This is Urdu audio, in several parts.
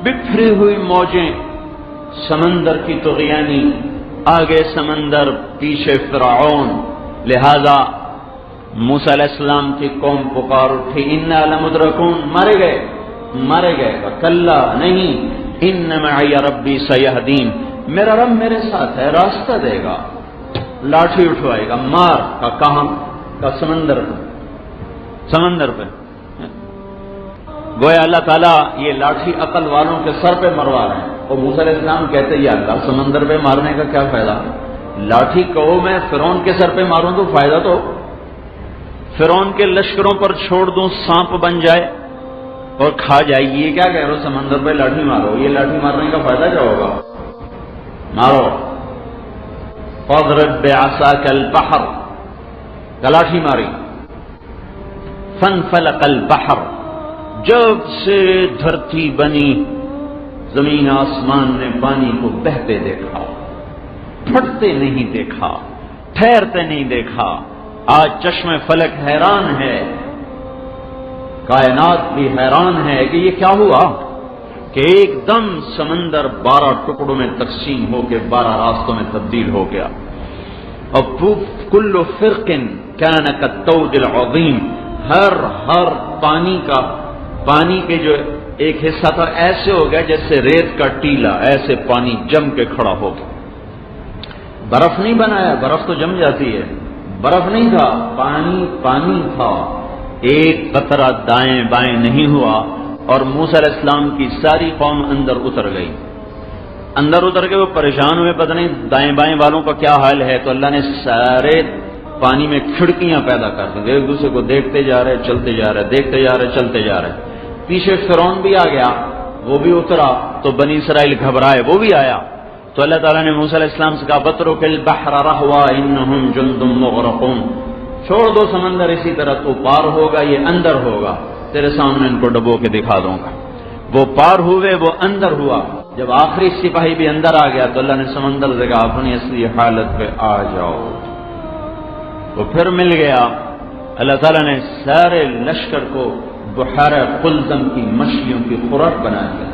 بکھری ہوئی موجیں، سمندر کی طغیانی، آگے سمندر پیچھے فرعون. لہذا موسیٰ علیہ السلام کی قوم پکار اٹھی، انا لمدرکون، مارے گئے. کلا نہیں، ان معی ربی سیہدین، میرا رب میرے ساتھ ہے، راستہ دے گا. لاٹھی اٹھوائے گا، مار کا کہاں کا سمندر پہ. گویا اللہ تعالیٰ یہ لاٹھی عقل والوں کے سر پہ مروا رہے ہیں. اور موسیٰ علیہ السلام کہتے یا اللہ سمندر پہ مارنے کا کیا فائدہ؟ لاٹھی کہو میں فرعون کے سر پہ ماروں تو فائدہ تو فرعون کے لشکروں پر چھوڑ دوں، سانپ بن جائے اور کھا جائے. یہ کیا کہہ رہے ہو سمندر پہ لاٹھی مارو؟ یہ لاٹھی مارنے کا فائدہ کیا ہوگا؟ مارو. فاضرب بعصاک البحر، لاٹھی ماری. فانفلق البحر، جب سے دھرتی بنی زمین آسمان نے پانی کو بہتے دیکھا، پھٹتے نہیں دیکھا، ٹھہرتے نہیں دیکھا. آج چشم فلک حیران ہے، کائنات بھی حیران ہے کہ یہ کیا ہوا کہ ایک دم سمندر 12 ٹکڑوں میں تقسیم ہو کے 12 راستوں میں تبدیل ہو گیا. اور کل فرق کان کالطود العظیم، ہر پانی کے جو ایک حصہ تھا ایسے ہو گیا جیسے ریت کا ٹیلا، ایسے پانی جم کے کھڑا ہو گیا. برف نہیں بنایا، برف تو جم جاتی ہے، برف نہیں تھا، پانی تھا. ایک قطرہ دائیں بائیں نہیں ہوا. اور موسیٰ علیہ السلام کی ساری قوم اندر اتر گئی. اندر اتر کے وہ پریشان ہوئے، پتہ نہیں دائیں بائیں والوں کا کیا حال ہے. تو اللہ نے سارے پانی میں کھڑکیاں پیدا کر دی، ایک دوسرے کو دیکھتے جا رہے چلتے جا رہے، دیکھتے جا رہے چلتے جا رہے. پیچھے فرعون بھی آ گیا، وہ بھی اترا تو بنی اسرائیل گھبرائے، وہ بھی آیا. تو اللہ تعالیٰ نے موسیٰ علیہ السلام سے کہا بترک البحر رہوا انہم جند مغرقون، چھوڑ دو سمندر اسی طرح، تو پار ہوگا، یہ اندر ہوگا، تیرے سامنے ان کو ڈبو کے دکھا دوں گا. وہ پار ہوئے، وہ اندر ہوا. جب آخری سپاہی بھی اندر آ گیا تو اللہ نے سمندر سے کہا اپنی اصلی حالت پہ آ جاؤ. وہ پھر مل گیا. اللہ تعالیٰ نے سارے لشکر کو بحیرہ قلزم کی مچھلیوں کی خوراک بنا دیا.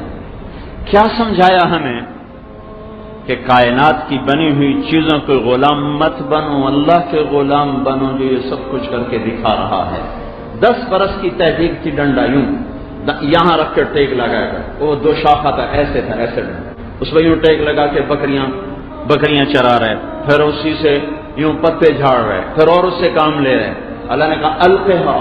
کیا سمجھایا ہمیں کہ کائنات کی بنی ہوئی چیزوں کے غلام مت بنو، اللہ کے غلام بنو جو یہ سب کچھ کر کے دکھا رہا ہے. 10 برس کی تحقیق تھی، ڈنڈا یوں یہاں رکھ کے ٹیک لگا کر، وہ 2 شاخہ تھا ایسے ڈنڈا، اس پہ یوں ٹیک لگا کے بکریاں چرا رہے، پھر اسی سے یوں پتے جھاڑ رہے، پھر اور اس سے کام لے رہے. اللہ نے کہا القھا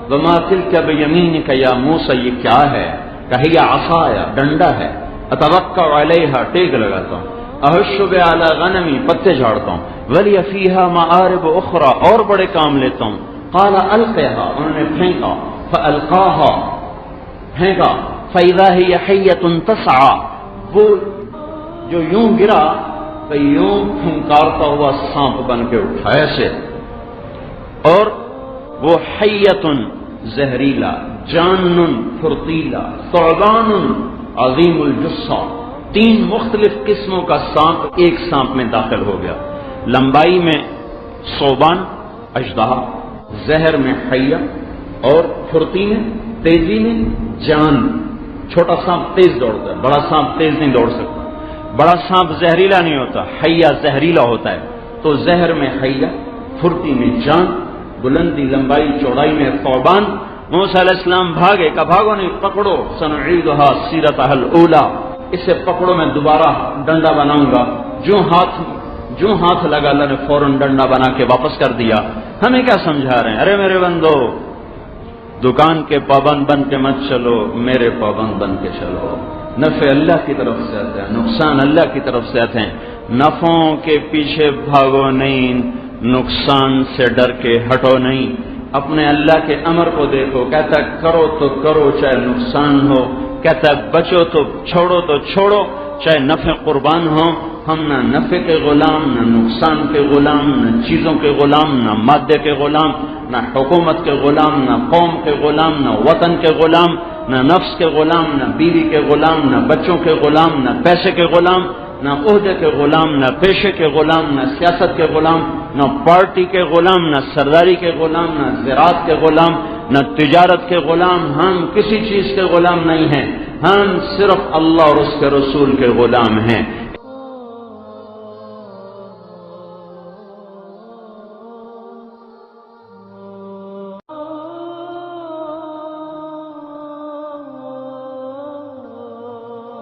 وما تلک بیمینک یا موسیٰ، یہ کیا ہے؟ کہی عصایا، ڈنڈا ہے، اتوکا علیہا، ٹیک لگاتا ہوں، احش بعلی غنمی، پتے جھاڑتا ہوں، ولی فیہا معارب اخرى، اور بڑے کام لیتا ہوں. قال القھا، انہوں نے پھینکا، فالقاها، پھینکا، فاذا هی حیۃ تسعى، وہ جو یوں گرا تو یوں پھنکارتا ہوا سانپ بن کے اٹھا ایسے. اور وہ حیۃ زہریلا، جان فرتیلا، ثعبان عظیم الجثہ، 3 مختلف قسموں کا سانپ ایک سانپ میں داخل ہو گیا. لمبائی میں ثعبان اژدہا، زہر میں حیہ، اور پھرتی میں تیزی میں جان. چھوٹا سانپ تیز دوڑتا ہے، بڑا سانپ تیز نہیں دوڑ سکتا. بڑا سانپ زہریلا نہیں ہوتا، حیہ زہریلا ہوتا ہے. تو زہر میں حیہ، پھرتی میں جان، بلندی لمبائی چوڑائی میں ثعبان. موسیٰ علیہ السلام بھاگے، کہا بھاگو نہیں، پکڑو، سنعیدھا سیرتھا الاولی، اسے پکڑو، میں دوبارہ ڈنڈا بناؤں گا. جو ہاتھ لگا اللہ نے فوراً ڈنڈا بنا کے واپس کر دیا. ہمیں کیا سمجھا رہے ہیں؟ ارے میرے بندو، دکان کے پابند بن کے مت چلو، میرے پابند بن کے چلو. نفع اللہ کی طرف سے آتے ہیں، نقصان اللہ کی طرف سے آتے ہیں. نفعوں کے پیچھے بھاگو نہیں، نقصان سے ڈر کے ہٹو نہیں. اپنے اللہ کے امر کو دیکھو، کہتا ہے کرو تو کرو چاہے نقصان ہو، کہتا ہے بچو تو چھوڑو چاہے نفع قربان ہو. ہم نہ نفع کے غلام، نہ نقصان کے غلام، نہ چیزوں کے غلام، نہ مادے کے غلام، نہ حکومت کے غلام، نہ قوم کے غلام، نہ وطن کے غلام، نہ نفس کے غلام، نہ بیوی کے غلام، نہ بچوں کے غلام، نہ پیسے کے غلام، نہ عہدے کے غلام، نہ پیشے کے غلام، نہ سیاست کے غلام، نہ پارٹی کے غلام، نہ سرداری کے غلام، نہ زراعت کے غلام، نہ تجارت کے غلام، ہم کسی چیز کے غلام نہیں ہیں، ہم صرف اللہ اور اس کے رسول کے غلام ہیں۔